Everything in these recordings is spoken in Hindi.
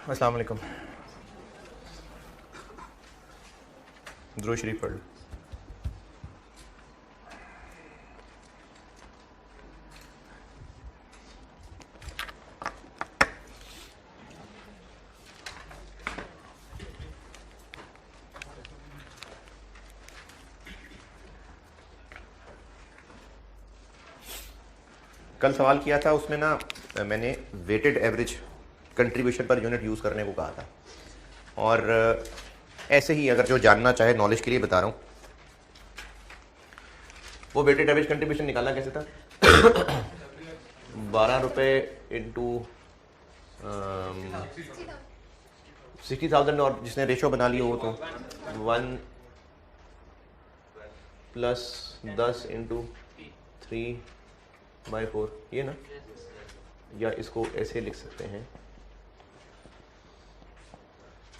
अस्सलाम वालेकुम। दुरूद शरीफ पढ़ लो। कल सवाल किया था, उसमें ना मैंने weighted average contribution per unit use करने को कहा था। और ऐसे ही अगर जो जानना चाहे नॉलेज के लिए बता रहा हूँ, वो वेटेड एवरेज कंट्रीब्यूशन निकालना कैसे था? 12 रुपये इंटू 60,000, और जिसने रेशो बना ली हो तो 1 + 10 इंटू 3/4, ये ना, या इसको ऐसे लिख सकते हैं,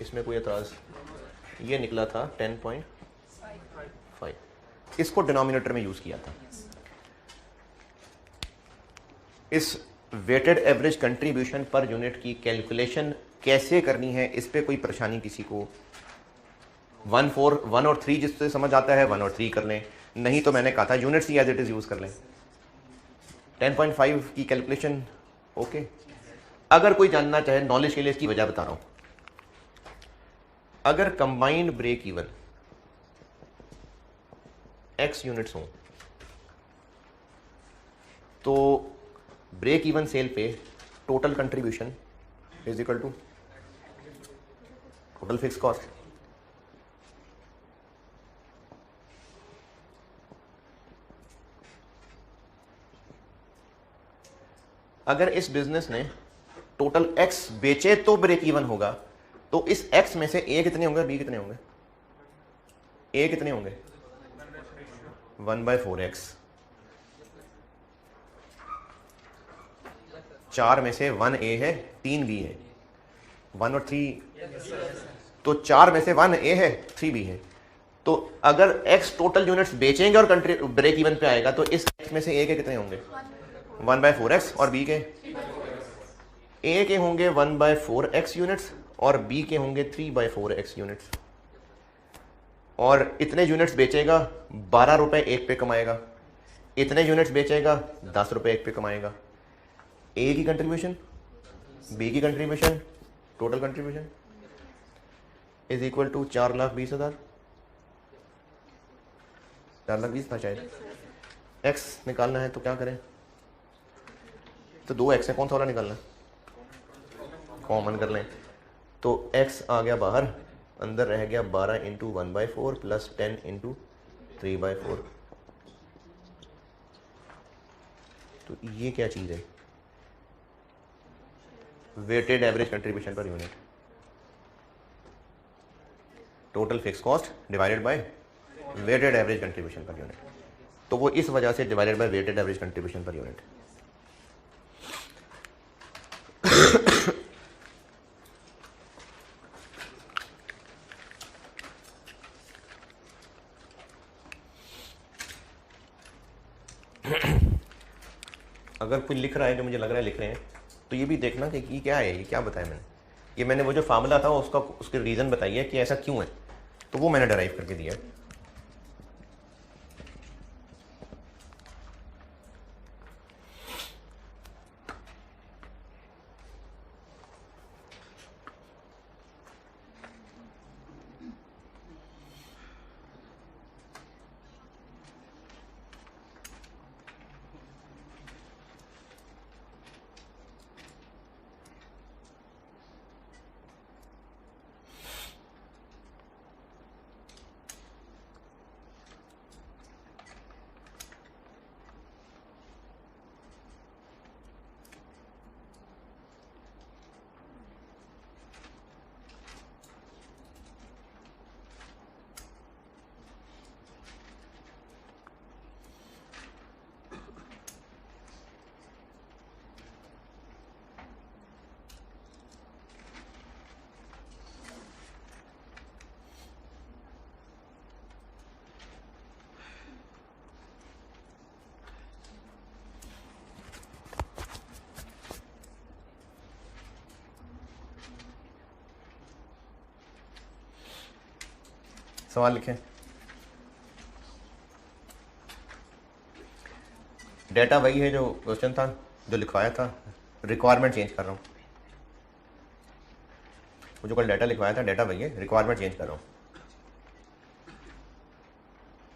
इसमें कोई एतराज़? ये निकला था 10.5, इसको डिनोमिनेटर में यूज़ किया था। इस weighted average contribution per unit की कैलकुलेशन कैसे करनी है, इस पे कोई परेशानी किसी को? 1 और 3 जिससे समझ आता है 1 और 3 कर लें, नहीं तो मैंने कहा था यूनिट्स ही एज इट इज़ यूज़ कर लें। 10.5 की कैलकुलेशन ओके। अगर कोई जानना चाहे नॉलेज के लिए, इसकी वजह बता रहा हूँ। अगर combined break even x units हों तो ब्रेक इवन सेल पे total contribution is equal to total fix cost. अगर इस बिजनेस ने टोटल x बेचे तो ब्रेक इवन होगा, तो इस x में से a कितने होंगे, b कितने होंगे? a कितने होंगे? 1/4x। 4 में से 1 a है, 3 b है, 1 और 3, तो 4 में से 1 a है, 3 b है। तो अगर x टोटल यूनिट्स बेचेंगे और ब्रेक इवन पे आएगा, तो इस x में से a के कितने होंगे? 1/4x, और b के? a के होंगे 1/4x यूनिट्स और b के होंगे 3/4x यूनिट्स। और इतने यूनिट्स बेचेगा 12 रुपए एक पे कमाएगा, इतने यूनिट्स बेचेगा 10 रुपए एक पे कमाएगा। ए की कंट्रीब्यूशन, बी की contribution, total contribution is equal to 4,20,000। 4,20,000 था शायद। एक्स निकालना है तो क्या करें? तो 2x है, कौन सा वाला निकालना है? कॉमन कर लें, तो x आ गया बाहर, अंदर रह गया 12 इंटू 1/4 प्लस 10 इंटू 3/4। तो ये क्या चीज़ है? Weighted average contribution per unit, total fix cost divided by weighted average contribution per unit. तो वो इस वजह से divided by weighted average contribution per unit. अगर कोई लिख रहा है, जो मुझे लग रहा है लिख रहे हैं, तो ये भी देखना कि ये क्या है, ये क्या बताया मैंने। ये मैंने वो जो फार्मूला था उसका, उसके रीज़न बताइए कि ऐसा क्यों है, तो वो मैंने डराइव करके दिया है। सवाल लिखें। डेटा वही है जो क्वेश्चन था, जो लिखवाया था, रिक्वायरमेंट चेंज कर रहा हूँ। वो जो कल डेटा लिखवाया था डेटा वही है, रिक्वायरमेंट चेंज कर रहा हूँ।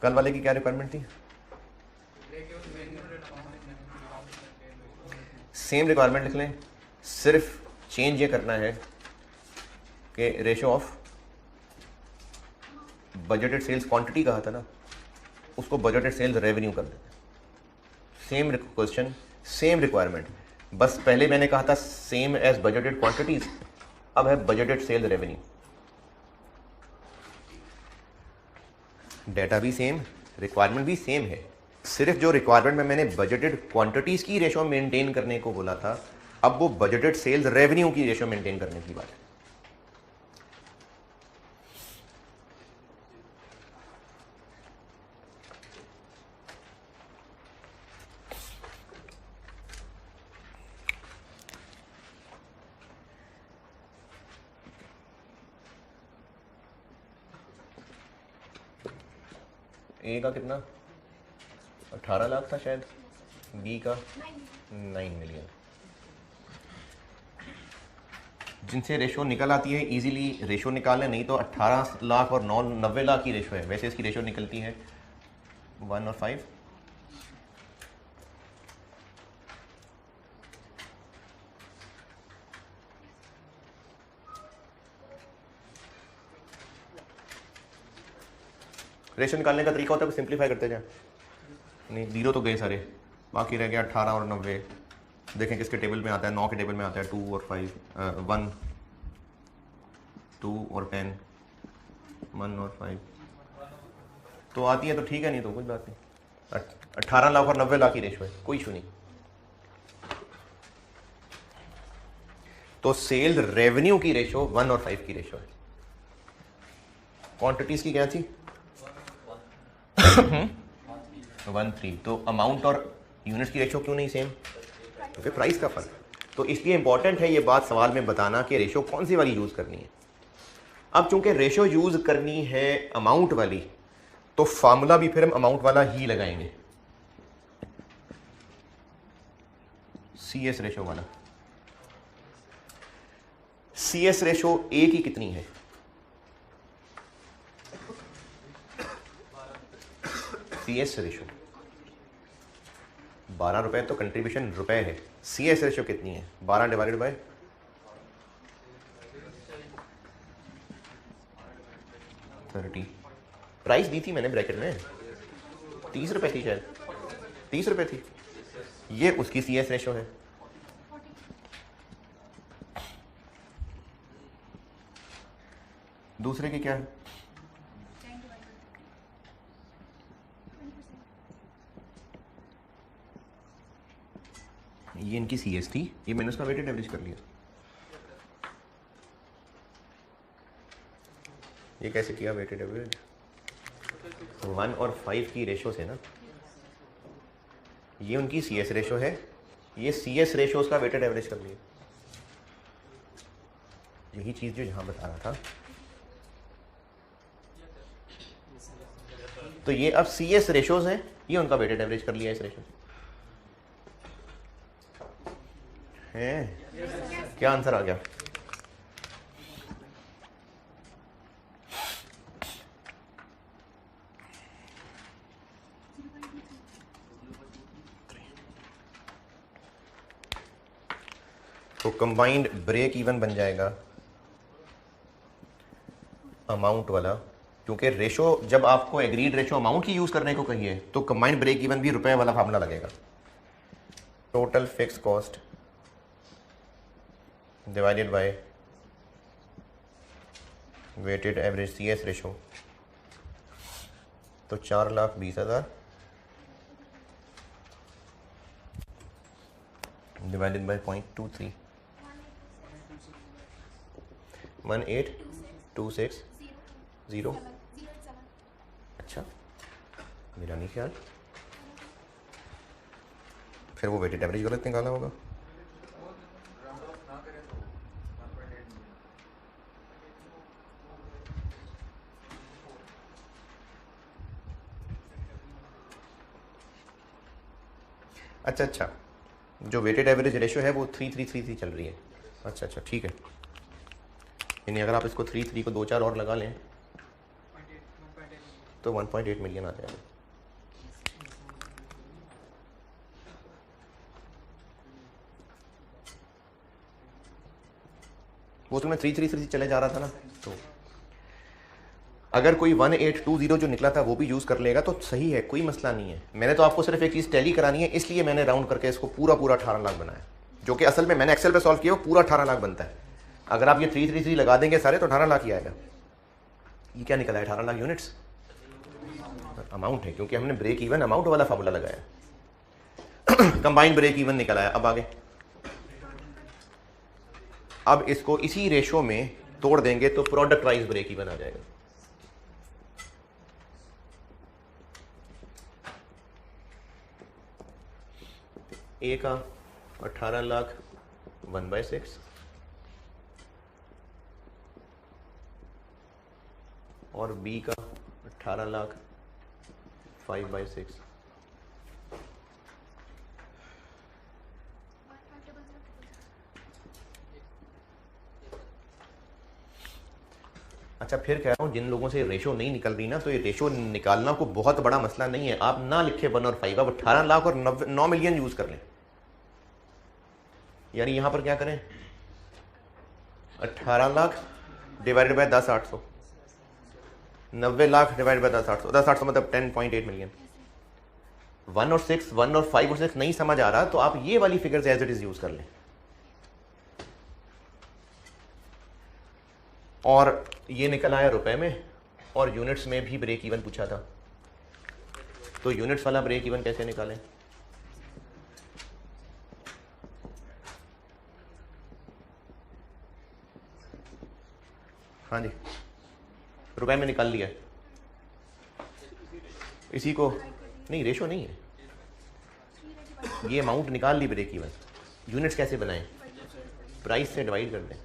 कल वाले की क्या रिक्वायरमेंट थी? सेम रिक्वायरमेंट लिख लें, सिर्फ चेंज ये करना है कि ratio of budgeted sales quantity कहा था ना, उसको बजटेड सेल्स रेवेन्यू कर देते हैं। सेम क्वेश्चन, सेम रिक्वायरमेंट, बस पहले मैंने कहा था सेम एज बजटेड क्वांटिटीज, अब है बजटेड सेल्स रेवेन्यू। डेटा भी सेम, रिक्वायरमेंट भी सेम है, सिर्फ जो रिक्वायरमेंट में मैंने बजटेड क्वांटिटीज की रेशो मेंटेन करने को बोला था, अब वो बजटेड सेल्स रेवेन्यू की रेशो मेंटेन करने की बात है। ए का कितना 18 लाख था शायद, बी का 9 मिलियन। जिनसे रेशो निकल आती है इजीली रेशो निकाल लें, नहीं तो 18 लाख और 90 लाख की रेशो है। वैसे इसकी रेशो निकलती है 1 और 5। रेशो निकालने का तरीका होता है सिंप्लीफाई करते जाए। नहीं, 0 तो गए सारे, बाकी रह गया 18 और 90। देखें किसके टेबल में आता है, 9 के टेबल में आता है, 2 और 5, 1 2 और 10, 1 और 5 तो आती है तो ठीक है, नहीं तो कुछ बात नहीं। 18 लाख और 90 लाख की रेशो है, कोई इशू नहीं। तो सेल रेवेन्यू की रेशो 1 और 5 की रेशो है। क्वांटिटीज की क्या थी 1-3। तो अमाउंट और यूनिट्स की रेशो क्यों नहीं सेम? तो फिर प्राइस का फर्क। तो इसलिए इंपॉर्टेंट है ये बात सवाल में बताना कि रेशो कौन सी वाली यूज करनी है। अब चूंकि रेशो यूज करनी है अमाउंट वाली, तो फार्मूला भी फिर हम अमाउंट वाला ही लगाएंगे, CS रेशो वाला। CS रेशो ए की कितनी है? CS रेशो 12 रुपए, तो कंट्रीब्यूशन रुपए है। CS रेशो कितनी है? 12 डिवाइडेड बाय 30। प्राइस दी थी मैंने ब्रैकेट में, 30 रुपए थी शायद, 30 रुपए थी। ये उसकी CS रेशो है। दूसरे की क्या है? ये इनकी CS थी, ये मैंने उसका वेटेड एवरेज कर लिया। ये कैसे किया वेटेड एवरेज? 1 और 5 की रेशो से ना, ये उनकी CS रेशो है, ये CS रेशो का वेटेड एवरेज कर लिया। यही चीज जो यहां बता रहा था। तो ये अब CS रेशोज हैं, ये उनका वेटेड एवरेज कर लिया इस रेशो से। हैं? क्या आंसर आ गया? तो कंबाइंड ब्रेक इवन बन जाएगा अमाउंट वाला, क्योंकि रेशो जब आपको एग्रीड रेशो अमाउंट की यूज करने को कहिए तो कंबाइंड ब्रेक इवन भी रुपए वाला फार्मूला लगेगा। Total fix cost divided by weighted average CS ratio, तो 4,20,000 डिवाइडेड बाय 0.23, 18260। अच्छा, मेरा नहीं ख्याल, फिर वो वेटेड एवरेज गलत निकाला होगा। अच्छा अच्छा, जो वेटेड एवरेज रेशो है वो 3.333 चल रही है। अच्छा अच्छा ठीक है, यानी अगर आप इसको 3.3 को 2-4 और लगा लें तो 1.8 मिलियन आ जाएगा। वो तो मैं 3.3 चले जा रहा था ना, तो अगर कोई 1820 जो निकला था वो भी यूज़ कर लेगा तो सही है, कोई मसला नहीं है। मैंने तो आपको सिर्फ एक चीज़ टैली करानी है, इसलिए मैंने राउंड करके इसको पूरा 18 लाख बनाया, जो कि असल में मैंने एक्सेल पे सॉल्व किया वो पूरा 18 लाख बनता है। अगर आप ये 333 लगा देंगे सारे तो 18 लाख ही आएगा। ये क्या निकला है? 18 लाख यूनिट्स अमाउंट है, क्योंकि हमने ब्रेक इवन अमाउंट वाला फार्मूला लगाया। कंबाइंड ब्रेक इवन निकला है। अब आगे, अब इसको इसी रेशो में तोड़ देंगे तो प्रोडक्ट वाइज ब्रेक इवन आ जाएगा। ए का 18 लाख 1/6 और बी का 18 लाख 5/6। अच्छा फिर कह रहा हूँ, जिन लोगों से रेशो नहीं निकल रही ना, तो ये रेशो निकालना को बहुत बड़ा मसला नहीं है। आप ना लिखे 1 और 5, आप 18 लाख और 9 मिलियन यूज कर लें। यानी यहां पर क्या करें, 18 lakh divided by 10,800, 90 lakh divide by 10,800, 10,800 मतलब 10.8 मिलियन। 1 और 6, 1 और 5 और 6 नहीं समझ आ रहा तो आप ये वाली figures as it is use कर लें। और ये निकल आया रुपए में, और यूनिट्स में भी ब्रेक इवन पूछा था, तो यूनिट्स वाला ब्रेक इवन कैसे निकालें? हाँ जी, रुपए में निकाल लिया। इसी को नहीं, रेशो नहीं है, ये अमाउंट निकाल ली ब्रेक इवन। यूनिट्स कैसे बनाएं? प्राइस से डिवाइड कर दें।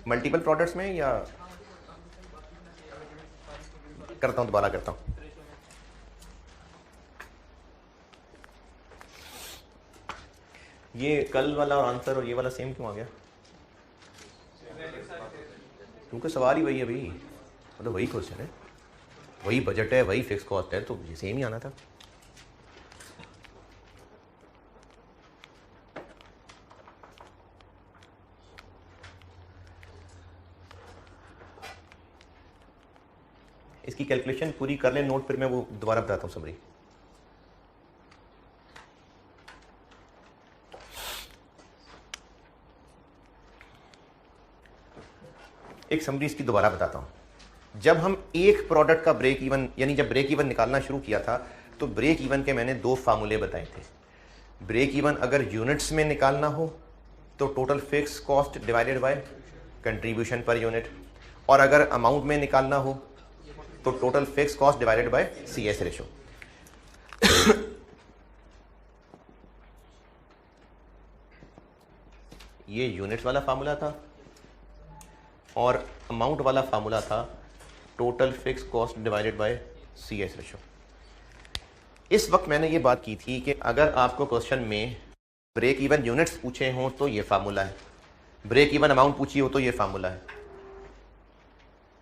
मल्टीपल प्रोडक्ट्स में या करता हूं, दोबारा करता हूं। ये कल वाला और आंसर और ये वाला सेम क्यों आ गया? क्योंकि सवाल ही वही है भाई, मतलब वही क्वेश्चन है, वही बजट है, वही फिक्स कॉस्ट है, तो ये सेम ही आना था। इसकी कैलकुलेशन पूरी कर लें नोट, फिर मैं वो दोबारा बताता हूँ समरी। एक समरी इसकी दोबारा बताता हूँ। जब हम एक प्रोडक्ट का ब्रेक इवन, यानी जब ब्रेक इवन निकालना शुरू किया था, तो ब्रेक इवन के मैंने 2 फार्मूले बताए थे। ब्रेक इवन अगर यूनिट्स में निकालना हो तो total fix cost divided by contribution per unit, और अगर अमाउंट में निकालना हो तो total fix cost divided bye CS ratio. ये यूनिट्स वाला फार्मूला था, और अमाउंट वाला फार्मूला था total fix cost divided bye CS ratio. इस वक्त मैंने ये बात की थी कि अगर आपको क्वेश्चन में ब्रेक इवन यूनिट्स पूछे हों तो ये फार्मूला है, ब्रेक इवन अमाउंट पूछी हो तो ये फार्मूला है,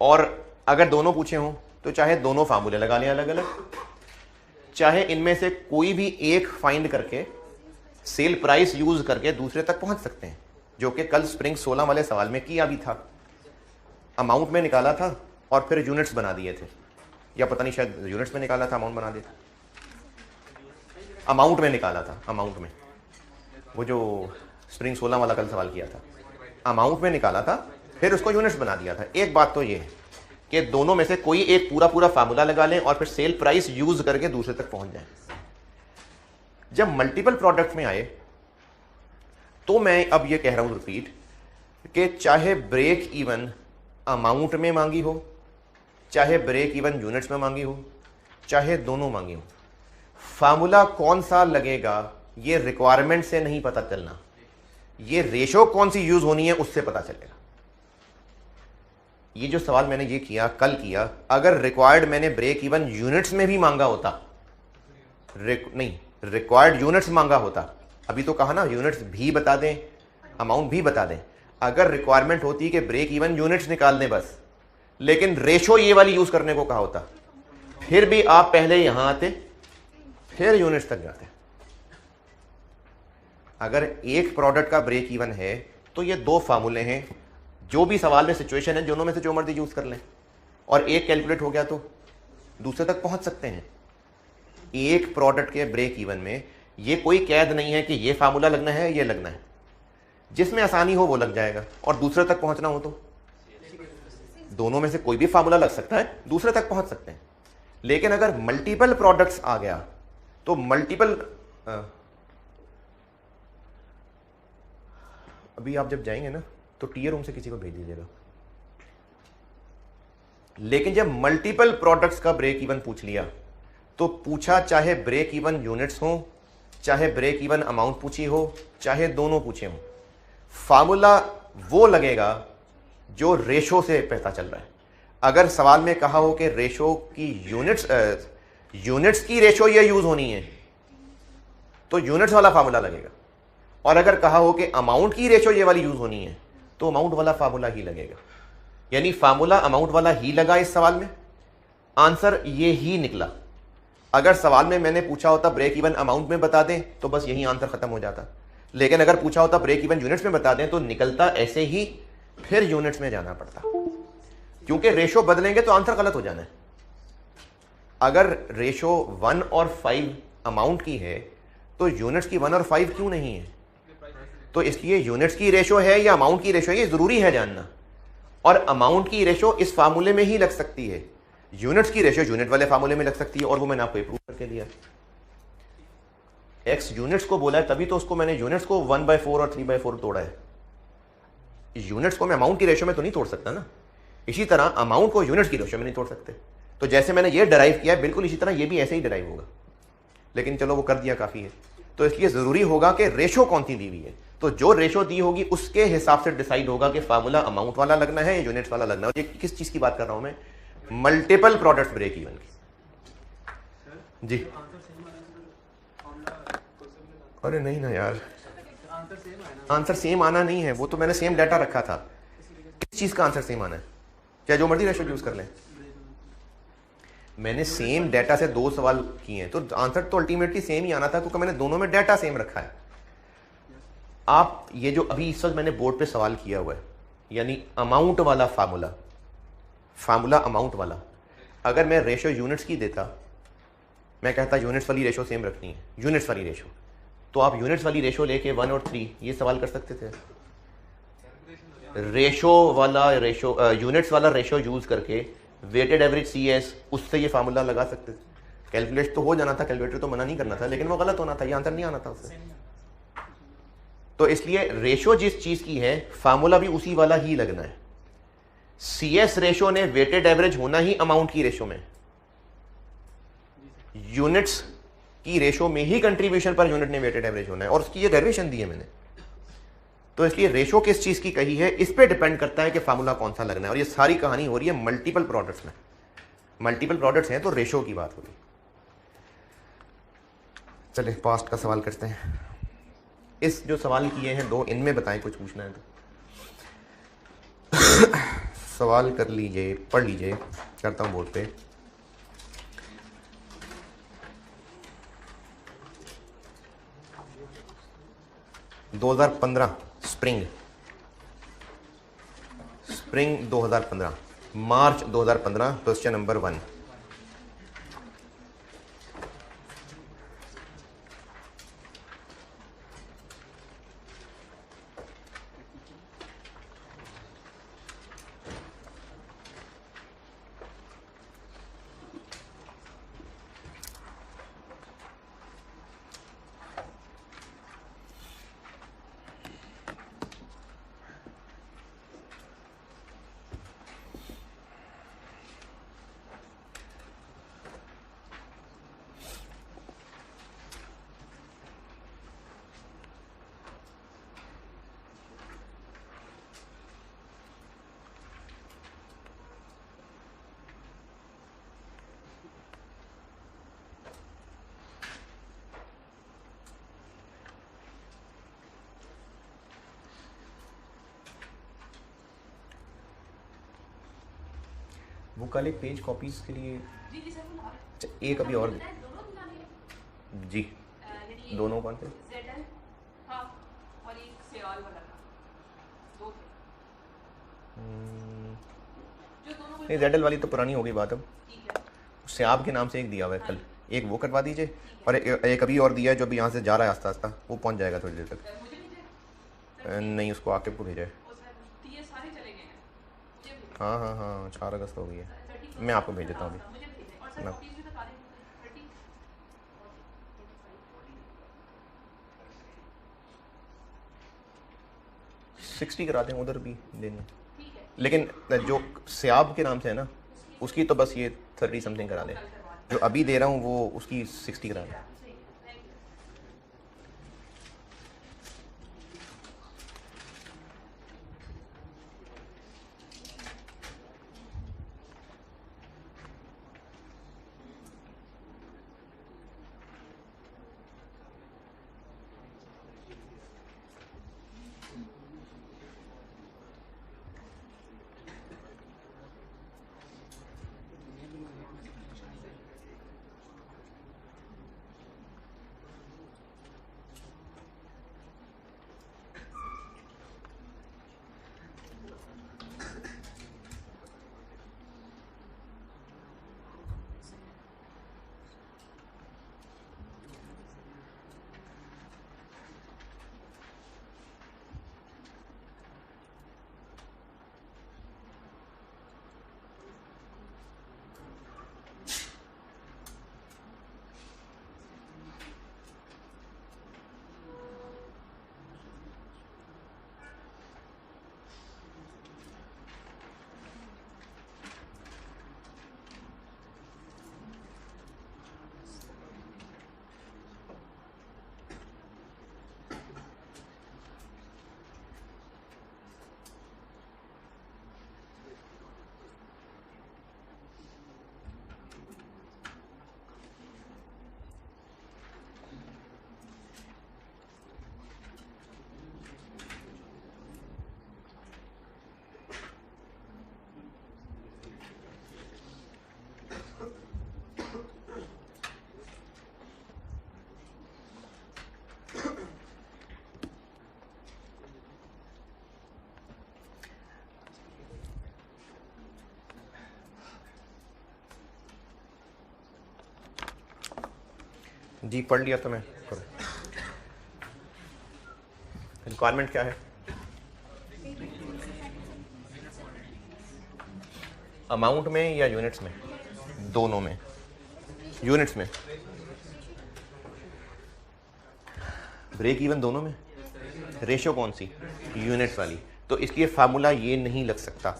और अगर दोनों पूछे हों तो चाहे दोनों फार्मूले लगा लें अलग अलग, चाहे इनमें से कोई भी एक फाइंड करके सेल प्राइस यूज करके दूसरे तक पहुंच सकते हैं, जो कि कल स्प्रिंग 16 वाले सवाल में किया भी था। अमाउंट में निकाला था और फिर यूनिट्स बना दिए थे, या पता नहीं शायद यूनिट्स में निकाला था अमाउंट बना दिया था। अमाउंट में निकाला था, अमाउंट में, वो जो स्प्रिंग 16 वाला कल सवाल किया था, अमाउंट में निकाला था फिर उसको यूनिट्स बना दिया था। एक बात तो ये है कि दोनों में से कोई एक पूरा पूरा फार्मूला लगा लें और फिर सेल प्राइस यूज करके दूसरे तक पहुंच जाए। जब मल्टीपल प्रोडक्ट में आए तो मैं अब ये कह रहा हूं रिपीट, कि चाहे ब्रेक इवन अमाउंट में मांगी हो, चाहे ब्रेक इवन यूनिट्स में मांगी हो, चाहे दोनों मांगी हो, फार्मूला कौन सा लगेगा ये रिक्वायरमेंट से नहीं पता चलना, ये रेशो कौन सी यूज होनी है उससे पता चलेगा। ये जो सवाल मैंने ये किया कल किया, अगर रिक्वायर्ड मैंने ब्रेक इवन यूनिट्स में भी मांगा होता, नहीं रिक्वायर्ड यूनिट्स मांगा होता, अभी तो कहा ना यूनिट्स भी बता दें अमाउंट भी बता दें, अगर रिक्वायरमेंट होती कि ब्रेक इवन यूनिट्स निकाल दें बस, लेकिन रेशो ये वाली यूज करने को कहा होता, फिर भी आप पहले यहां आते फिर यूनिट्स तक जाते। अगर एक प्रोडक्ट का ब्रेक इवन है तो ये दो फार्मूले हैं, जो भी सवाल में सिचुएशन है दोनों में से जो मर्जी यूज कर लें, और एक कैलकुलेट हो गया तो दूसरे तक पहुंच सकते हैं। एक प्रोडक्ट के ब्रेक इवन में ये कोई कैद नहीं है कि ये फार्मूला लगना है ये लगना है, जिसमें आसानी हो वो लग जाएगा, और दूसरे तक पहुंचना हो तो दोनों में से कोई भी फार्मूला लग सकता है, दूसरे तक पहुंच सकते हैं। लेकिन अगर मल्टीपल प्रोडक्ट्स आ गया तो मल्टीपल, अभी आप जब जाएंगे ना तो टीयर रूम से किसी को भेज दीजिएगा, लेकिन जब मल्टीपल प्रोडक्ट्स का ब्रेक इवन पूछ लिया तो पूछा चाहे ब्रेक इवन यूनिट्स हो, चाहे ब्रेक इवन अमाउंट पूछी हो, चाहे दोनों पूछे हो, फार्मूला वो लगेगा जो रेशो से पता चल रहा है। अगर सवाल में कहा हो कि रेशो की यूनिट्स की रेशो ये यूज होनी है तो यूनिट्स वाला फार्मूला लगेगा, और अगर कहा हो कि अमाउंट की रेशो ये वाली यूज होनी है तो अमाउंट वाला फार्मूला ही लगेगा। यानी फार्मूला अमाउंट वाला ही लगा इस सवाल में, आंसर ये ही निकला। अगर सवाल में मैंने पूछा होता ब्रेक इवन अमाउंट में बता दें तो बस यही आंसर खत्म हो जाता, लेकिन अगर पूछा होता ब्रेक इवन यूनिट्स में बता दें तो निकलता ऐसे ही, फिर यूनिट्स में जाना पड़ता, क्योंकि रेशो बदलेंगे तो आंसर गलत हो जाना है। अगर रेशो 1 और 5 अमाउंट की है तो यूनिट्स की 1 और 5 क्यों नहीं है? तो इसलिए यूनिट्स की रेशो है या अमाउंट की रेशो है ये जरूरी है जानना, और अमाउंट की रेशो इस फार्मूले में ही लग सकती है, यूनिट्स की रेशो यूनिट वाले फार्मूले में लग सकती है, और वो मैंने आपको प्रूव करके दिया। एक्स यूनिट्स को बोला है तभी तो उसको मैंने यूनिट्स को 1/4 और 3/4 तोड़ा है। यूनिट्स को मैं अमाउंट की रेशो में तो नहीं तोड़ सकता ना, इसी तरह अमाउंट को यूनिट्स की रेशो में नहीं तोड़ सकते। तो जैसे मैंने ये डिराइव किया बिल्कुल इसी तरह ये भी ऐसे ही डिराइव होगा, लेकिन चलो वो कर दिया काफी है। तो इसलिए जरूरी होगा कि रेशो कौन सी दी हुई है, तो जो रेशो दी होगी उसके हिसाब से डिसाइड होगा कि फार्मूला अमाउंट वाला लगना है या यूनिट्स वाला लगना है। ये किस चीज की बात कर रहा हूं मैं? मल्टीपल प्रोडक्ट ब्रेक इवन की। जी अरे नहीं ना यार, आंसर सेम आना नहीं है, वो तो मैंने सेम डाटा रखा था। किस चीज का आंसर सेम आना है? चाहे जो मर्जी रेशो यूज कर लें, मैंने सेम डाटा से 2 सवाल किए हैं तो आंसर तो अल्टीमेटली सेम ही आना था, क्योंकि मैंने दोनों में डाटा सेम रखा है। आप ये जो अभी इस वक्त मैंने बोर्ड पे सवाल किया हुआ है, यानी अमाउंट वाला फार्मूला अमाउंट वाला, अगर मैं रेशो यूनिट्स की देता, मैं कहता यूनिट्स वाली रेशो सेम रखनी है, यूनिट्स वाली रेशो, तो आप यूनिट्स वाली रेशो लेके 1 और 3 ये सवाल कर सकते थे। यूनिट्स वाला रेशो यूज करके वेटेड एवरेज CS उससे ये फार्मूला लगा सकते थे। कैलकुलेट तो हो जाना था, कैलकुलेटर तो मना नहीं करना था, लेकिन वो गलत होना था, ये आंसर नहीं आना था उससे। तो इसलिए रेशो जिस चीज की है फार्मूला भी उसी वाला ही लगना है। CS रेशो ने वेटेड एवरेज होना ही अमाउंट की रेशो में, यूनिट्स की रेशो में ही कंट्रीब्यूशन पर यूनिट ने वेटेड एवरेज होना है, और उसकी ये डेरिवेशन दी है मैंने। तो इसलिए रेशो किस चीज की कही है इस पे डिपेंड करता है कि फार्मूला कौन सा लगना है, और ये सारी कहानी हो रही है मल्टीपल प्रोडक्ट्स में। मल्टीपल प्रोडक्ट्स हैं तो रेशो की बात हो रही है। चले पास्ट का सवाल करते हैं। इस जो सवाल किए हैं 2, इनमें बताएं कुछ पूछना है तो सवाल कर लीजिए, पढ़ लीजिए, करता हूं बोर्ड पे। स्प्रिंग 2015 मार्च 2015 क्वेश्चन नंबर 1। वो कल एक पेज कॉपीज के लिए अच्छा, एक अभी और जी दोनों कौन थे? नहीं जेडल वाली तो पुरानी हो गई बात। अब स्याब के नाम से एक दिया हुआ है कल, एक वो करवा दीजिए और एक अभी और दिया है जो अभी यहाँ से जा रहा है आस्ता आस्ता, वो पहुँच जाएगा थोड़ी देर तक। नहीं उसको आके को भेजा है। हाँ हाँ हाँ 4 अगस्त हो गई है, मैं आपको भेज देता हूँ अभी। 60 करा दें उधर भी देनी, लेकिन जो स्याब के नाम से है ना उसकी तो बस ये 30 समथिंग करा दें, जो अभी दे रहा हूँ वो उसकी 60 करा दें। जी पढ़ लिया तो मैं करो। रिक्वायरमेंट क्या है? अमाउंट में या यूनिट्स में? दोनों में। यूनिट्स में। ब्रेक इवन दोनों में। रेशो कौन सी? यूनिट्स वाली। तो इसलिए फार्मूला ये नहीं लग सकता,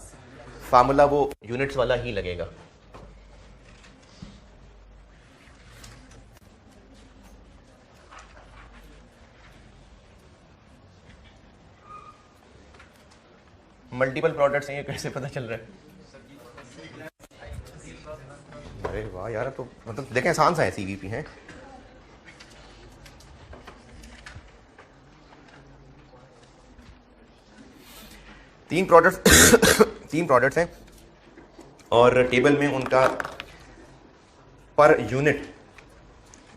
फार्मूला वो यूनिट्स वाला ही लगेगा। मल्टीपल प्रोडक्ट्स हैं, ये कैसे पता चल रहा है? अरे वाह यार, तो मतलब देखें आसान सा है, सीवीपी है। तीन प्रोडक्ट्स हैं और टेबल में उनका पर यूनिट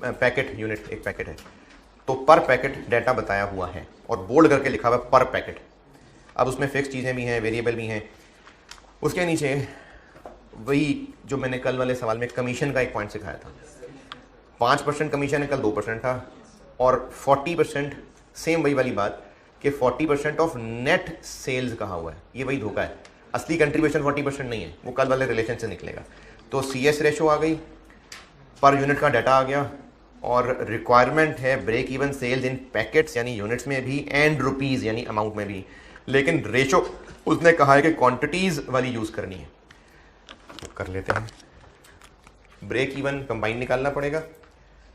पैकेट, यूनिट एक पैकेट है तो पर पैकेट डाटा बताया हुआ है और बोल्ड करके लिखा हुआ है पर पैकेट। अब उसमें फिक्स चीज़ें भी हैं, वेरिएबल भी हैं। उसके नीचे वही जो मैंने कल वाले सवाल में कमीशन का एक पॉइंट सिखाया था, 5% कमीशन है, कल 2% था, और 40% सेम वही वाली बात कि 40% ऑफ नेट सेल्स कहा हुआ है। ये वही धोखा है, असली कंट्रीब्यूशन 40% नहीं है, वो कल वाले रिलेशन से निकलेगा। तो CS रेशो आ गई, पर यूनिट का डाटा आ गया, और रिक्वायरमेंट है ब्रेक इवन सेल्स इन पैकेट्स यानी यूनिट्स में भी एंड रुपीज़ यानी अमाउंट में भी, लेकिन रेशो उसने कहा है कि क्वांटिटीज़ वाली यूज़ करनी है। तो कर लेते हैं। ब्रेक इवन कंबाइन निकालना पड़ेगा,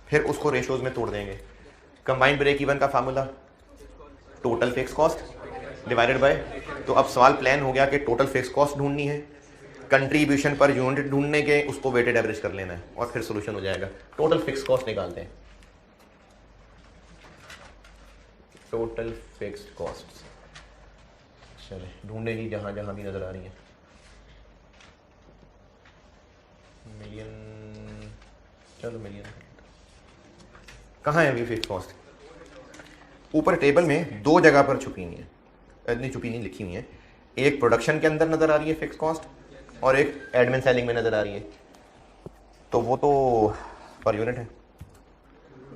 फिर उसको रेशोज़ में तोड़ देंगे। कंबाइंड ब्रेक इवन का formula total fix cost divided bye, तो अब सवाल प्लान हो गया कि टोटल फिक्स कॉस्ट ढूंढनी है, कंट्रीब्यूशन पर यूनिट ढूंढने के उसको वेटेड एवरेज कर लेना है और फिर सोल्यूशन हो जाएगा। टोटल फिक्स कॉस्ट निकालते हैं। टोटल फिक्स्ड कॉस्ट चले ढूंढेगी जहां जहां भी नजर आ रही है। मिलियन, चलो मिलियन। कहाँ है अभी फिक्स कॉस्ट? ऊपर टेबल में दो जगह पर छुपी हुई है, नहीं छुपी नहीं, लिखी हुई है। एक प्रोडक्शन के अंदर नजर आ रही है फिक्स कॉस्ट और एक एडमिन सेलिंग में नजर आ रही है। तो वो तो पर यूनिट है,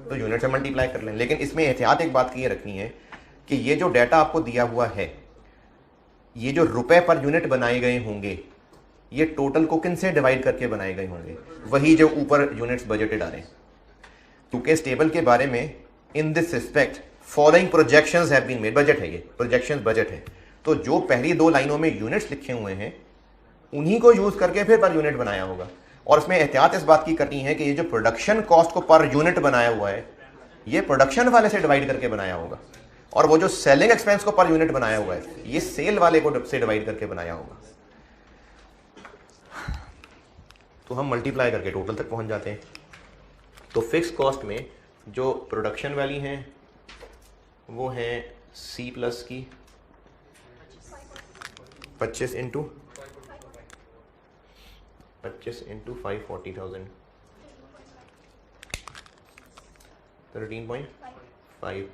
तो यूनिट से मल्टीप्लाई कर लें। लेकिन इसमें एहतियात एक बात की ये रखनी है कि ये जो डाटा आपको दिया हुआ है, ये जो रुपए पर यूनिट बनाए गए होंगे, ये टोटल को किन से डिवाइड करके बनाए गए होंगे? वही जो ऊपर यूनिट्स बजटेड आ रहे हैं। क्योंकि इस टेबल के बारे में in this respect following projections have been made, budget है ये, प्रोजेक्शंस बजट है। तो जो पहली दो लाइनों में यूनिट्स लिखे हुए हैं उन्हीं को यूज करके फिर पर यूनिट बनाया होगा। और इसमें एहतियात इस बात की करनी है कि ये जो प्रोडक्शन कॉस्ट को पर यूनिट बनाया हुआ है, ये प्रोडक्शन वाले से डिवाइड करके बनाया होगा, और वो जो सेलिंग एक्सपेंस को पर यूनिट बनाया हुआ है, ये सेल वाले को से डिवाइड करके बनाया होगा। तो हम मल्टीप्लाई करके टोटल तक पहुंच जाते हैं। तो फिक्स कॉस्ट में जो प्रोडक्शन वाली हैं वो है सी प्लस की 25 इंटू 540,000 13.5,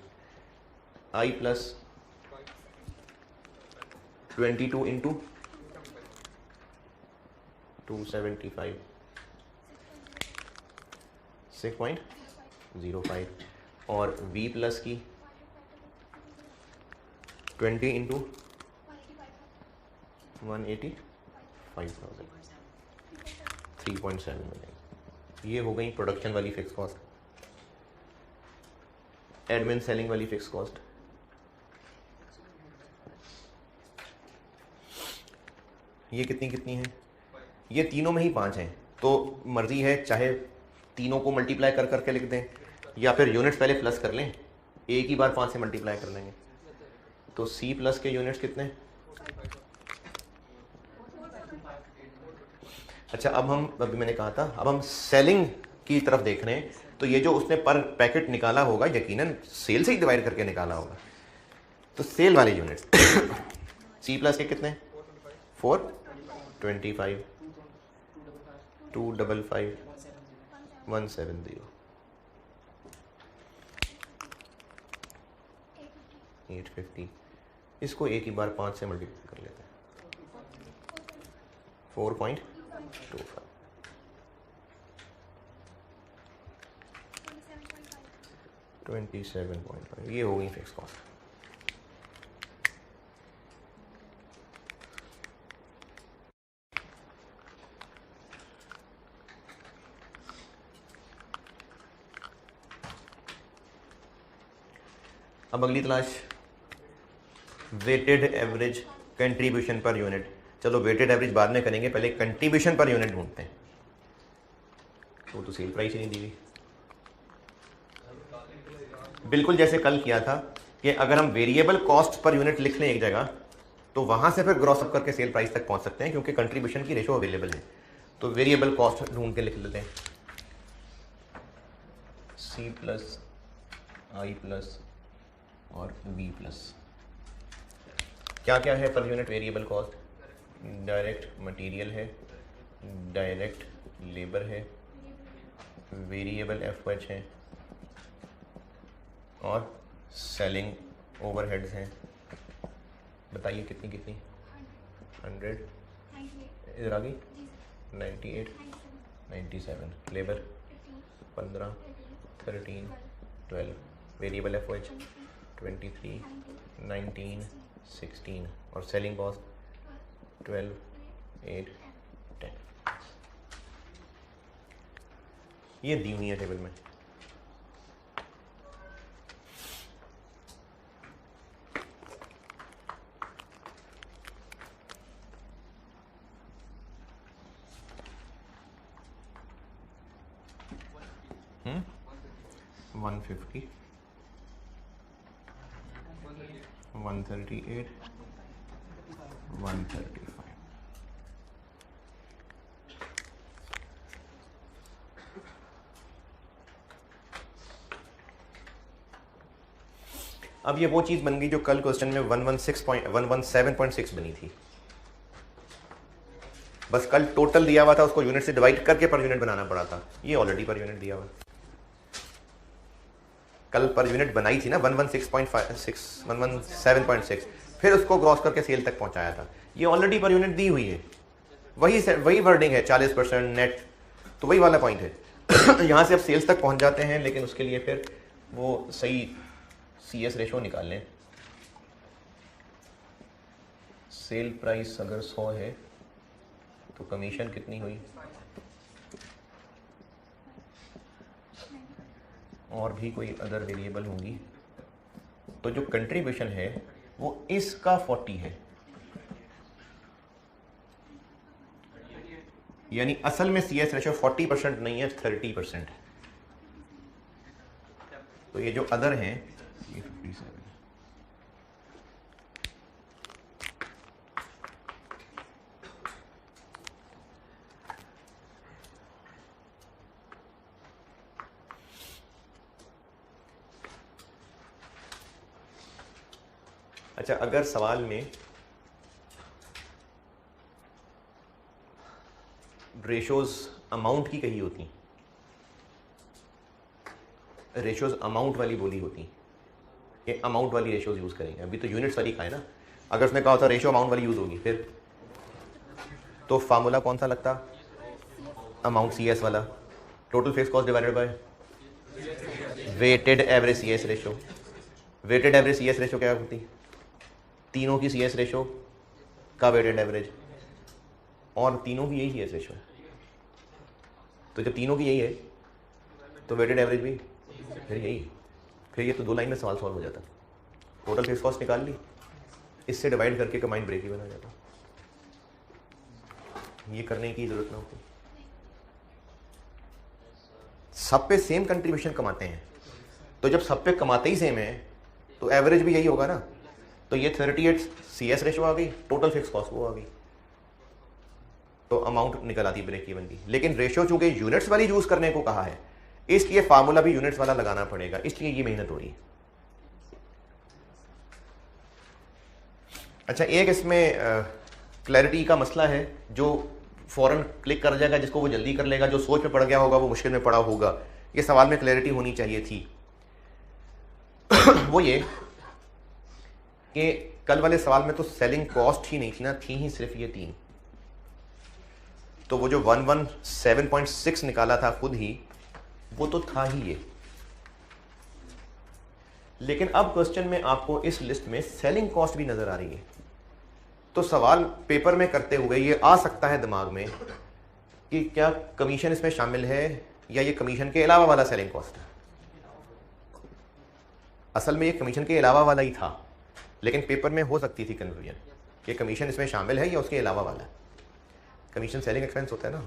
आई प्लस 22 इंटू 275 6.05, और V प्लस की 20 इंटू 185,000 3.7 मिलेगी। ये हो गई प्रोडक्शन वाली फिक्स कॉस्ट। एडमिन सेलिंग वाली फिक्स कॉस्ट ये कितनी कितनी है? ये तीनों में ही 5 हैं। तो मर्जी है चाहे तीनों को मल्टीप्लाई कर करके लिख दें या फिर यूनिट्स पहले प्लस कर लें, एक ही बार 5 से मल्टीप्लाई कर लेंगे। तो सी प्लस के यूनिट्स कितने? अच्छा, अब हम, अभी मैंने कहा था, अब हम सेलिंग की तरफ देख रहे हैं। तो ये जो उसने पर पैकेट निकाला होगा यकीनन सेल से ही डिवाइड करके निकाला होगा। तो सेल वाले यूनिट्स सी प्लस के कितने? 425 255 170 850। इसको एक ही बार 5 से मल्टीप्लाई कर लेते हैं, 4.25 27.5। ये हो गई फिक्स कॉस्ट। अब अगली तलाश weighted average contribution per unit. चलो वेटेड एवरेज बाद में करेंगे, पहले कंट्रीब्यूशन पर यूनिट ढूंढते हैं। तो सेल प्राइस ही नहीं दी हुई, बिल्कुल जैसे कल किया था कि अगर हम वेरिएबल कॉस्ट पर यूनिट लिख लें एक जगह, तो वहां से फिर ग्रॉस अप करके सेल प्राइस तक पहुंच सकते हैं, क्योंकि कंट्रीब्यूशन की रेशो अवेलेबल है। तो वेरिएबल कॉस्ट ढूंढ के लिख लेते हैं, सी प्लस आई प्लस और V प्लस। क्या क्या है per unit variable cost? Direct material है, डायरेक्ट लेबर है, वेरिएबल FH है और सेलिंग ओवरहेड्स हैं। बताइए कितनी कितनी? 100, इधर आ गई 98 97, लेबर 15 13 12, वेरिएबल FH 23 19 16 और सेलिंग कॉस्ट 12 8 10। ये दी हुई है टेबल में। हम्म 150 138 135। अब ये वो चीज बन गई जो कल क्वेश्चन में 117.6 बनी थी। बस कल टोटल दिया हुआ था, उसको यूनिट से डिवाइड करके पर यूनिट बनाना पड़ा था, ये ऑलरेडी पर यूनिट दिया हुआ। कल पर यूनिट बनाई थी ना 116.56 117.6, फिर उसको क्रॉस करके सेल तक पहुंचाया था, ये ऑलरेडी पर यूनिट दी हुई है। वही वर्डिंग है 40% नेट, तो वही वाला पॉइंट है। यहाँ से अब सेल्स तक पहुंच जाते हैं, लेकिन उसके लिए फिर वो सही CS रेशो निकाल लें। सेल प्राइस अगर 100 है तो कमीशन कितनी हुई, और भी कोई अदर वेरिएबल होंगी, तो जो कंट्रीब्यूशन है वो इसका 40 है, यानी असल में CS रेशो 40% नहीं है, 30% है। तो ये जो अदर हैं ये 57। अच्छा, अगर सवाल में रेशोज अमाउंट की कही होती, रेशोज अमाउंट वाली बोली होती, ये अमाउंट वाली रेशोज यूज करेंगे, अभी तो यूनिट्स वाली खाए ना। अगर उसने कहा था रेशो अमाउंट वाली यूज होगी, फिर तो फार्मूला कौन सा लगता, अमाउंट CS वाला, total fix cost divided by weighted average CS ratio. Weighted average CS ratio क्या होती, तीनों की CS रेशो का वेटेड एवरेज, और तीनों की यही CS रेशो है, तो जब तीनों की यही है तो वेटेड एवरेज भी फिर यही, फिर ये तो 2 लाइन में सवाल सॉल्व हो जाता। टोटल फिक्स कॉस्ट निकाल ली, इससे डिवाइड करके कंबाइंड ब्रेक इवन आ जाता। ये करने की जरूरत ना होती, सब पे सेम कंट्रीब्यूशन कमाते हैं, तो जब सब पे कमाते ही सेम है तो एवरेज भी यही होगा ना। तो ये 38 CS रेशो आ गई, टोटल फिक्स कॉस्ट वो आ गई, तो अमाउंट निकल आती ब्रेक इवन की। लेकिन रेशो चूंकि यूनिट्स वाली यूज करने को कहा है, इसलिए फार्मूला भी यूनिट्स वाला लगाना पड़ेगा, इसलिए ये मेहनत हो रही है। अच्छा, एक इसमें क्लैरिटी का मसला है, जो फौरन क्लिक कर जाएगा, जिसको वो जल्दी कर लेगा, जो सोच में पड़ गया होगा वो मुश्किल में पड़ा होगा। ये सवाल में क्लैरिटी होनी चाहिए थी। वो ये कि कल वाले सवाल में तो सेलिंग कॉस्ट ही नहीं थी ना, थी ही सिर्फ ये 3, तो वो जो 117.6 निकाला था खुद ही, वो तो था ही ये। लेकिन अब क्वेश्चन में आपको इस लिस्ट में सेलिंग कॉस्ट भी नजर आ रही है, तो सवाल पेपर में करते हुए ये आ सकता है दिमाग में कि क्या कमीशन इसमें शामिल है या ये कमीशन के अलावा वाला सेलिंग कॉस्ट है। असल में ये कमीशन के अलावा वाला ही था, लेकिन पेपर में हो सकती थी कन्फ्यूजन कि कमीशन इसमें शामिल है या उसके अलावा वाला। कमीशन सेलिंग एक्सपेंस होता है ना,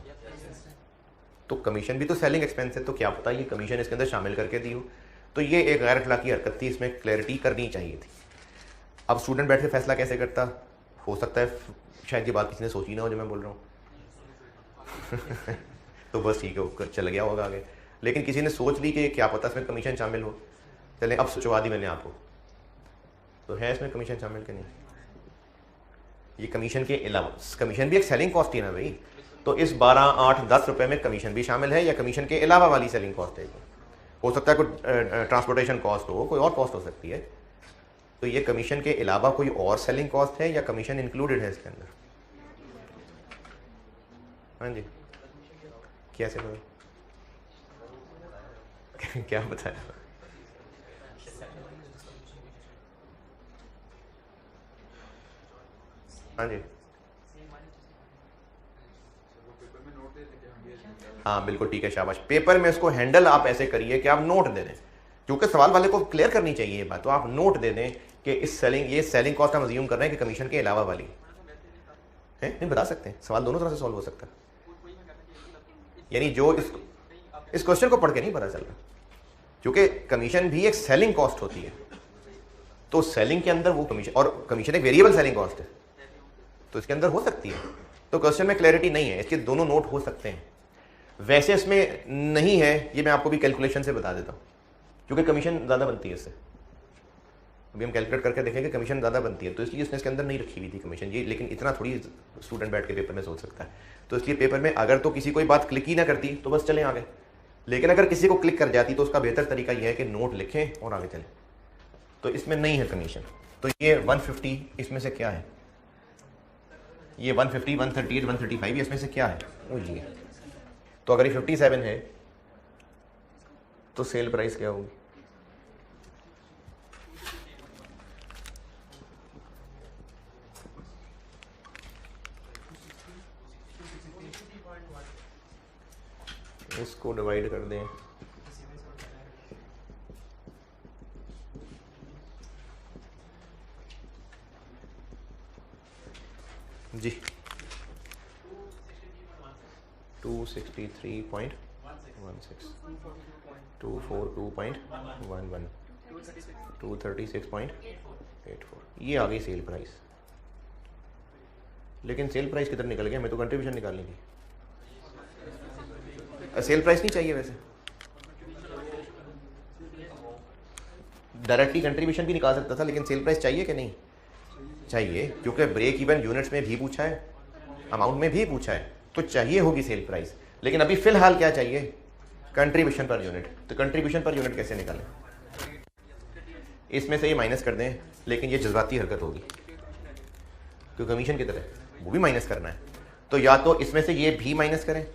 तो कमीशन भी तो सेलिंग एक्सपेंस है, तो क्या पता ये कमीशन इसके अंदर शामिल करके दी हो। तो ये एक गैर अखलाकी हरकत थी, इसमें क्लैरिटी करनी चाहिए थी। अब स्टूडेंट बैठ के फैसला कैसे करता, हो सकता है शायद ये बात किसी ने सोची ना हो जो मैं बोल रहा हूँ। तो बस ठीक है, चल गया होगा आगे। लेकिन किसी ने सोच ली कि क्या पता इसमें कमीशन शामिल हो, चलें अब सोचवा दी मैंने आपको, तो है इसमें कमीशन शामिल कि नहीं। ये कमीशन के अलावा, कमीशन भी एक सेलिंग कॉस्ट है ना भाई, तो इस 12, 8, 10 रुपए में कमीशन भी शामिल है या कमीशन के अलावा वाली सेलिंग कॉस्ट है। हो सकता है कोई ट्रांसपोर्टेशन कॉस्ट हो, कोई और कॉस्ट हो सकती है, तो ये कमीशन के अलावा कोई और सेलिंग कॉस्ट है या कमीशन इंक्लूडेड है इसके अंदर। हाँ जी, कैसे बताया क्या बताया। हाँ जी, हाँ बिल्कुल ठीक है, शाबाश। पेपर में इसको हैंडल आप ऐसे करिए कि आप नोट दे दें, क्योंकि सवाल वाले को क्लियर करनी चाहिए ये बात, तो आप नोट दे दें कि ये सेलिंग कॉस्ट हम अज्यूम कर रहे हैं कि कमीशन के अलावा वाली है। नहीं बता सकते हैं, सवाल दोनों तरह से सॉल्व हो सकता है। यानी जो इस क्वेश्चन को पढ़ के नहीं पता चल रहा, क्योंकि कमीशन भी एक सेलिंग कॉस्ट होती है, तो सेलिंग के अंदर वो कमीशन, और कमीशन एक वेरिएबल सेलिंग कॉस्ट है, तो इसके अंदर हो सकती है। तो क्वेश्चन में क्लैरिटी नहीं है, इसके दोनों नोट हो सकते हैं। वैसे इसमें नहीं है, ये मैं आपको भी कैलकुलेशन से बता देता हूँ, क्योंकि कमीशन ज़्यादा बनती है इससे। अभी हम कैलकुलेट करके देखेंगे कमीशन ज़्यादा बनती है, तो इसलिए इसने इसके अंदर नहीं रखी हुई थी कमीशन ये, लेकिन इतना थोड़ी स्टूडेंट बैठ के पेपर में सोच सकता है। तो इसलिए पेपर में अगर तो किसी कोई बात क्लिक ही ना करती तो बस चलें आगे, लेकिन अगर किसी को क्लिक कर जाती तो उसका बेहतर तरीका यह है कि नोट लिखें और आगे चलें। तो इसमें नहीं है कमीशन। तो ये 150 इसमें से क्या है, ये 150, 138, 135 इसमें से क्या है वो जी। तो अगर ये 57 है तो सेल प्राइस क्या होगी? इसको डिवाइड कर दें जी 263.16, 242.11, 236.84, ये आ गई सेल प्राइस। लेकिन सेल प्राइस किधर निकल गया? मैं तो कंट्रीब्यूशन निकालनी थी। सेल प्राइस नहीं चाहिए वैसे, डायरेक्टली कंट्रीब्यूशन भी निकाल सकता था, लेकिन सेल प्राइस चाहिए कि नहीं चाहिए? क्योंकि ब्रेक इवन यूनिट्स में भी पूछा है, अमाउंट में भी पूछा है, तो चाहिए होगी सेल प्राइस। लेकिन अभी फिलहाल क्या चाहिए? Contribution per unit. तो कंट्रीब्यूशन पर यूनिट कैसे निकालें? इसमें से ये माइनस कर दें, लेकिन ये जज्बाती हरकत होगी क्योंकि कमीशन की तरह वो भी माइनस करना है। तो या तो इसमें से ये भी माइनस करें,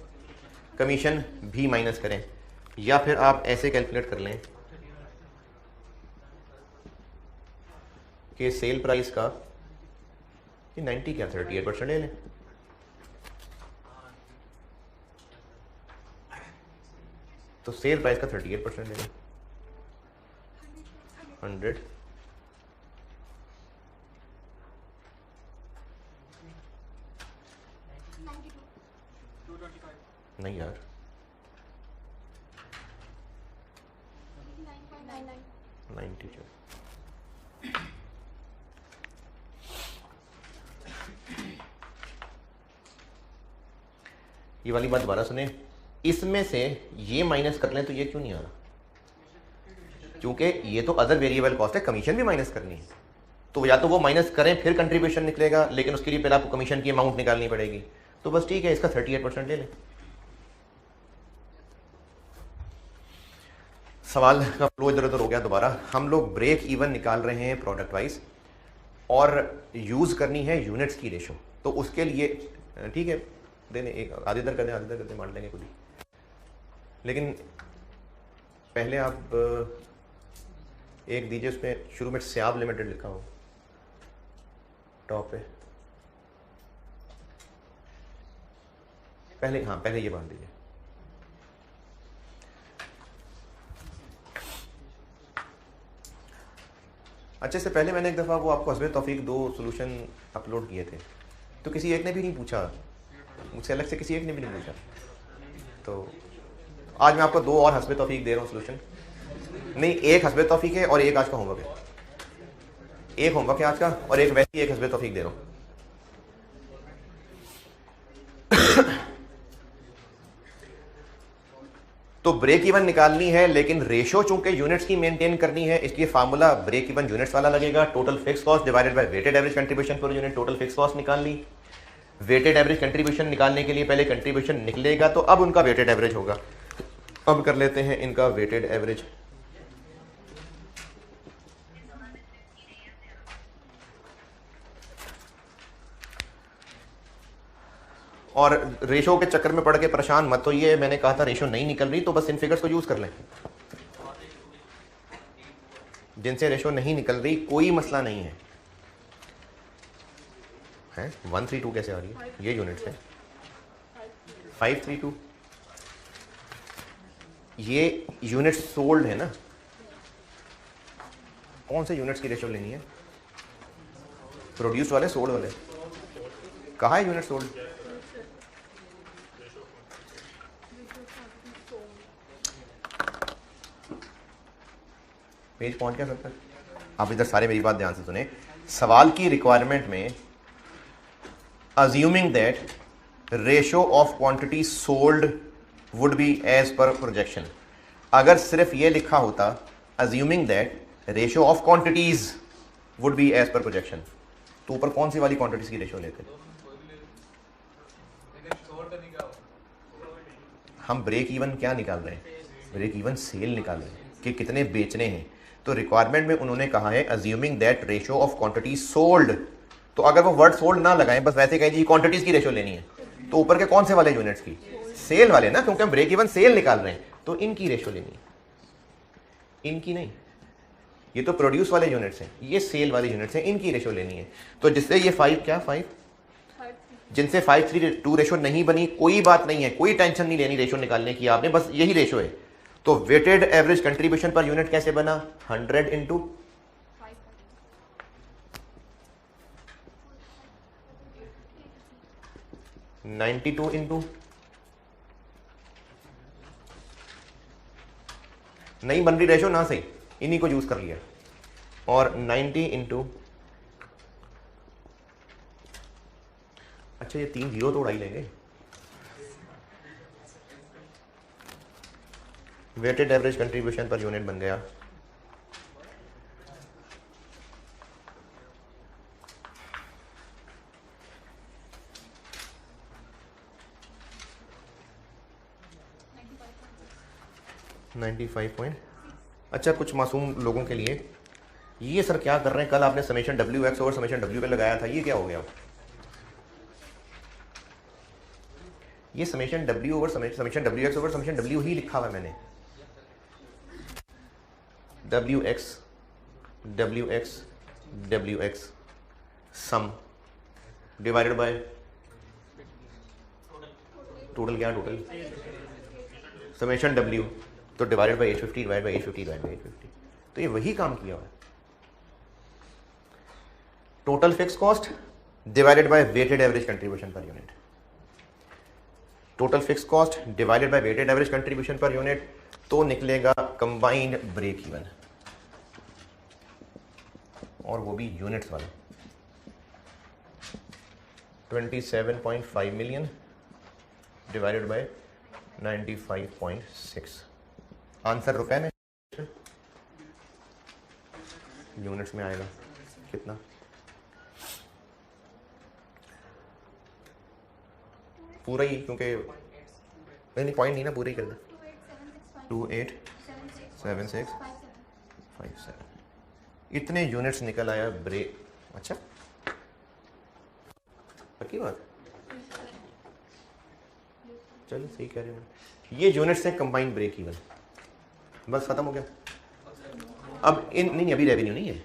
कमीशन भी माइनस करें, या फिर आप ऐसे कैलकुलेट कर लें कि सेल प्राइस का ये 90 क्या 38% ले लें। तो सेल प्राइस का 38% ले लें, 100 नहीं यार 92। ये वाली बात दोबारा सुने, इसमें से ये माइनस कर लें तो ये क्यों नहीं आ रहा? क्योंकि ये तो अदर वेरिएबल कॉस्ट है, कमीशन भी माइनस करनी है। तो या तो वो माइनस करें फिर कंट्रीब्यूशन निकलेगा, लेकिन उसके लिए पहले आपको कमीशन की अमाउंट निकालनी पड़ेगी। तो बस ठीक है, इसका 38% ले लें। सवाल का फ्लो इधर उधर हो गया दोबारा। हम लोग ब्रेक इवन निकाल रहे हैं प्रोडक्ट वाइज और यूज़ करनी है यूनिट्स की रेशो। तो उसके लिए ठीक है देने एक आधे इधर कर दें आधे इधर कर दें, मान लेंगे खुद ही। लेकिन पहले आप एक दीजिए, उसमें शुरू में स्याब लिमिटेड लिखा हो टॉप पे, पहले हाँ पहले ये बांध दीजिए। अच्छे से पहले मैंने एक दफ़ा वो आपको हस्बे तौफीक 2 सोल्यूशन अपलोड किए थे, तो किसी एक ने भी नहीं पूछा मुझसे, अलग से किसी एक ने भी नहीं पूछा। तो आज मैं आपको 2 और हस्बे तौफीक दे रहा हूँ सोल्यूशन। नहीं, एक हस्बे तौफीक है और एक आज का होमवर्क है। एक होमवर्क है आज का और एक वैसे ही एक हस्बे तौफीक दे रहा हूँ। तो ब्रेक इवन निकालनी है, लेकिन रेशो चूंकि यूनिट्स की मेंटेन करनी है, इसलिए फार्मूला ब्रेक इवन यूनिट्स वाला लगेगा। Total fix cost divided by weighted average contribution per unit. Total fix cost निकाल ली, वेटेड एवरेज कंट्रीब्यूशन निकालने के लिए पहले कंट्रीब्यूशन निकलेगा, तो अब उनका वेटेड एवरेज होगा। अब कर लेते हैं इनका वेटेड एवरेज। और रेशो के चक्कर में पड़ के परेशान मत होइए, मैंने कहा था रेशो नहीं निकल रही तो बस इन फिगर्स को यूज कर लें। जिनसे रेशो नहीं निकल रही कोई मसला नहीं है। 132 कैसे आ रही है? ये यूनिट्स है 532, ये यूनिट सोल्ड है ना। कौन से यूनिट्स की रेशो लेनी है? प्रोड्यूस वाले, सोल्ड वाले? कहाँ है यूनिट सोल्ड? पेज पहुंच गया सब तक? आप इधर सारे मेरी बात ध्यान से सुने। सवाल की रिक्वायरमेंट में assuming that ratio of quantity sold would be as per projection, अगर सिर्फ ये लिखा होता assuming that ratio of quantities would be as per projection. तो ऊपर कौन सी वाली क्वांटिटीज की रेशियो लेते हैं? हम ब्रेक इवन क्या निकाल रहे हैं? ब्रेक इवन सेल निकाल रहे हैं कि कितने बेचने हैं। तो रिक्वायरमेंट में उन्होंने कहा है assuming that ratio of quantity sold. तो अगर वो वर्ड सोल्ड ना लगाएं, बस वैसे कहें जी क्वांटिटीज की रेशियो लेनी है, तो ऊपर के कौन से वाले यूनिट्स की? सेल वाले ना, क्योंकि हम ब्रेक इवन सेल निकाल रहे हैं, तो इनकी रेशियो लेनी है, इनकी नहीं। ये तो प्रोड्यूस वाले यूनिट्स हैं, ये सेल वाले यूनिट्स हैं, इनकी रेशियो लेनी है। तो जिससे ये 5 क्या 5 जिनसे 5:3 रेशियो नहीं बनी, कोई बात नहीं है, कोई टेंशन नहीं लेनी रेशियो निकालने की आपने, बस यही रेशियो है। तो weighted average contribution per unit कैसे बना? 100 इंटू 92 इंटू, नहीं बन रही रेशियो ना सही, इन्हीं को यूज कर लिया, और 90 इंटू, अच्छा ये 3 जीरो तो उड़ा ही लेंगे। Weighted average contribution per unit बन गया 95 अच्छा कुछ मासूम लोगों के लिए, ये सर क्या कर रहे हैं, कल आपने summation WX over summation W पे लगाया था, ये क्या हो गया? ये summation W over summation WX over summation W ही लिखा हुआ है मैंने। WX sum divided by total, क्या टोटल? समेशन W, तो divided by 850 divided by 850 divided by 850, तो ये वही काम किया हुआ है। Total fix cost divided by weighted average contribution per unit, total fix cost divided by weighted average contribution per unit, तो निकलेगा कंबाइंड ब्रेक इवन, और वो भी यूनिट्स वाला 27.5 मिलियन डिवाइडेड बाय 95.6। आंसर रुपए में, यूनिट्स में आएगा कितना? पूरा ही, क्योंकि नहीं पॉइंट नहीं ना, पूरा ही कर दे। 287657, इतने यूनिट्स निकल आया ब्रेक। अच्छा पक्की बात, चलो सही कह रहे हो, ये यूनिट्स है कंबाइंड ब्रेक इवन, बस खत्म हो गया। अब इन नहीं, अभी रेवेन्यू नहीं है,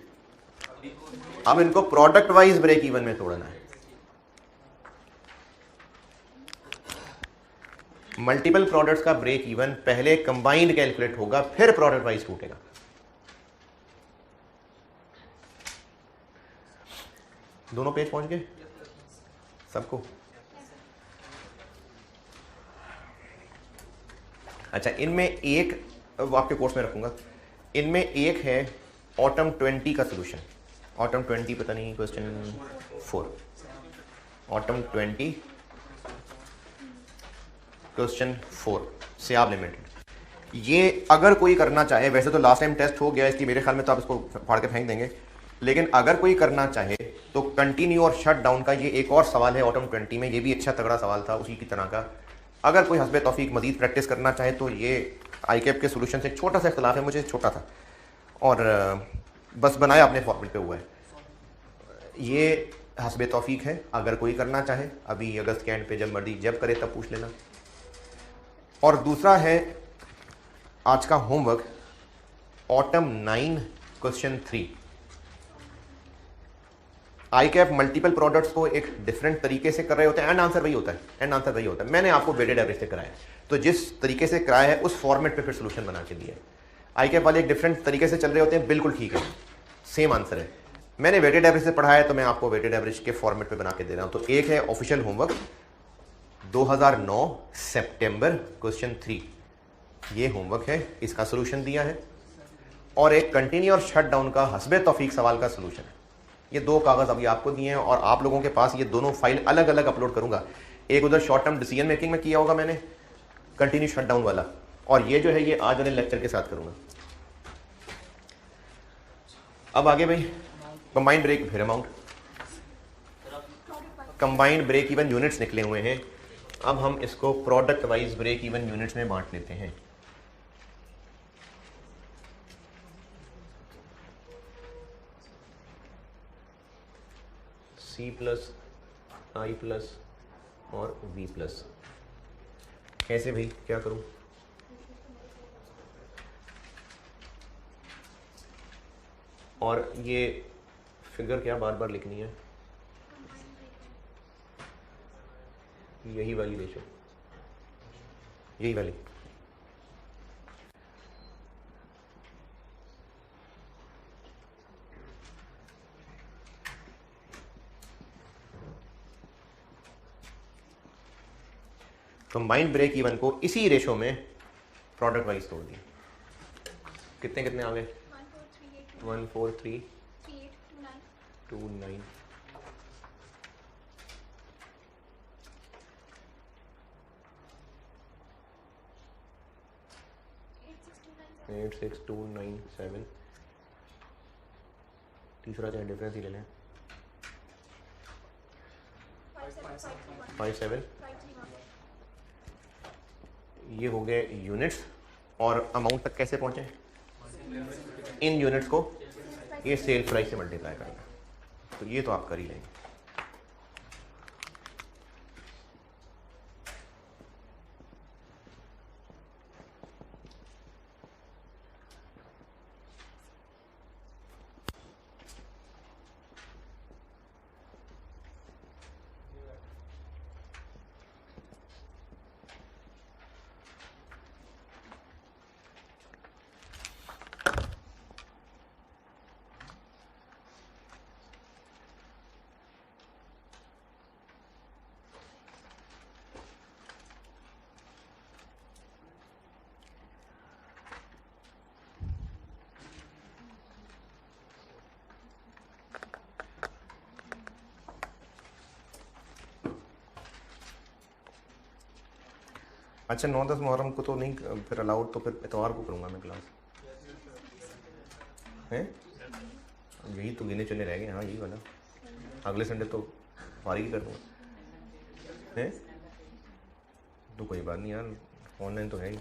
अब इनको प्रोडक्ट वाइज ब्रेक इवन में तोड़ना है। मल्टीपल प्रोडक्ट्स का ब्रेक इवन पहले कंबाइंड कैलकुलेट होगा, फिर प्रोडक्ट वाइज टूटेगा। दोनों पेज पहुंच गए सबको? अच्छा इनमें एक आपके कोर्स में रखूंगा, इनमें एक है ऑटम 20 का सॉल्यूशन। ऑटम 20 पता नहीं, क्वेश्चन 4, ऑटम 20 क्वेश्चन 4 से आप लिमिटेड। ये अगर कोई करना चाहे, वैसे तो लास्ट टाइम टेस्ट हो गया इसकी, मेरे ख्याल में तो आप इसको फाड़ के फेंक देंगे, लेकिन अगर कोई करना चाहे तो कंटिन्यू और शट डाउन का ये एक और सवाल है ऑटम 20 में, ये भी अच्छा तगड़ा सवाल था उसी की तरह का। अगर कोई हस्बे तौफीक मजीद प्रैक्टिस करना चाहे तो ये ICAP के सोल्यूशन से एक छोटा सा इख्तलाफ है, मुझे छोटा था और बस बनाया अपने फॉर्मेट पे हुआ है। ये हस्बे तौफीक है, अगर कोई करना चाहे अभी अगस्त के एंड पे जब मर्जी जब करे तब पूछ लेना। और दूसरा है आज का homework autumn 9 question 3। ICAP multiple products को एक डिफरेंट तरीके से कर रहे होते हैं, एंड आंसर वही होता है, एंड आंसर वही होता है। मैंने आपको वेटेड एवरेज से कराया, तो जिस तरीके से कराया है उस फॉर्मेट पे फिर सोल्यूशन बना के दिया है। ICAP वाले एक डिफरेंट तरीके से चल रहे होते हैं, बिल्कुल ठीक है, सेम आंसर है। मैंने वेटेड एवरेज से पढ़ाया है तो मैं आपको वेटेड एवरेज के फॉर्मेट पे बना के दे रहा हूं। तो एक है ऑफिशियल होमवर्क 2009 सितंबर क्वेश्चन 3, ये होमवर्क है, इसका सोल्यूशन दिया है, और एक कंटिन्यू और शट डाउन का हस्बे तौफीक सवाल का सोल्यूशन है। ये दो कागज अभी आपको दिए हैं और आप लोगों के पास ये दोनों फाइल अलग अलग अपलोड करूंगा। एक उधर शॉर्ट टर्म डिसीजन मेकिंग में किया होगा मैंने, कंटिन्यू शट डाउन वाला, और ये जो है ये आज वाले लेक्चर के साथ करूंगा। अब आगे भाई कंबाइंड ब्रेक, फिर amount, combined break even units निकले हुए हैं। अब हम इसको product wise break even units में बांट लेते हैं। C प्लस, I प्लस और V प्लस। कैसे भाई, क्या करूं? और ये फिगर क्या बार बार लिखनी है? यही वाली रेशो, यही वाली। कंबाइंड ब्रेक इवन को इसी रेशो में प्रोडक्ट वाइज तोड़ दिया। कितने कितने आ गए? 1432829 86297। तीसरा चाहे डिफरेंस ही ले लें, 57। ये हो गए यूनिट्स। और अमाउंट तक कैसे पहुंचे? इन यूनिट्स को ये सेल प्राइस से मल्टीप्लाई करना, तो ये तो आप कर ही लेंगे। अच्छा, 9-10 मुहर्रम को तो नहीं फिर अलाउड, तो फिर इतवार को करूँगा मैं क्लास, हैं? यही तो गिने चुने रह गए। हाँ, यही वाला। अगले संडे तो फारिग कर दूँगा, हैं? तो कोई बात नहीं यार, ऑनलाइन तो है ही।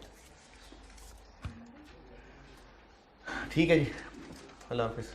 ठीक है जी, अल्लाह हाफिज़।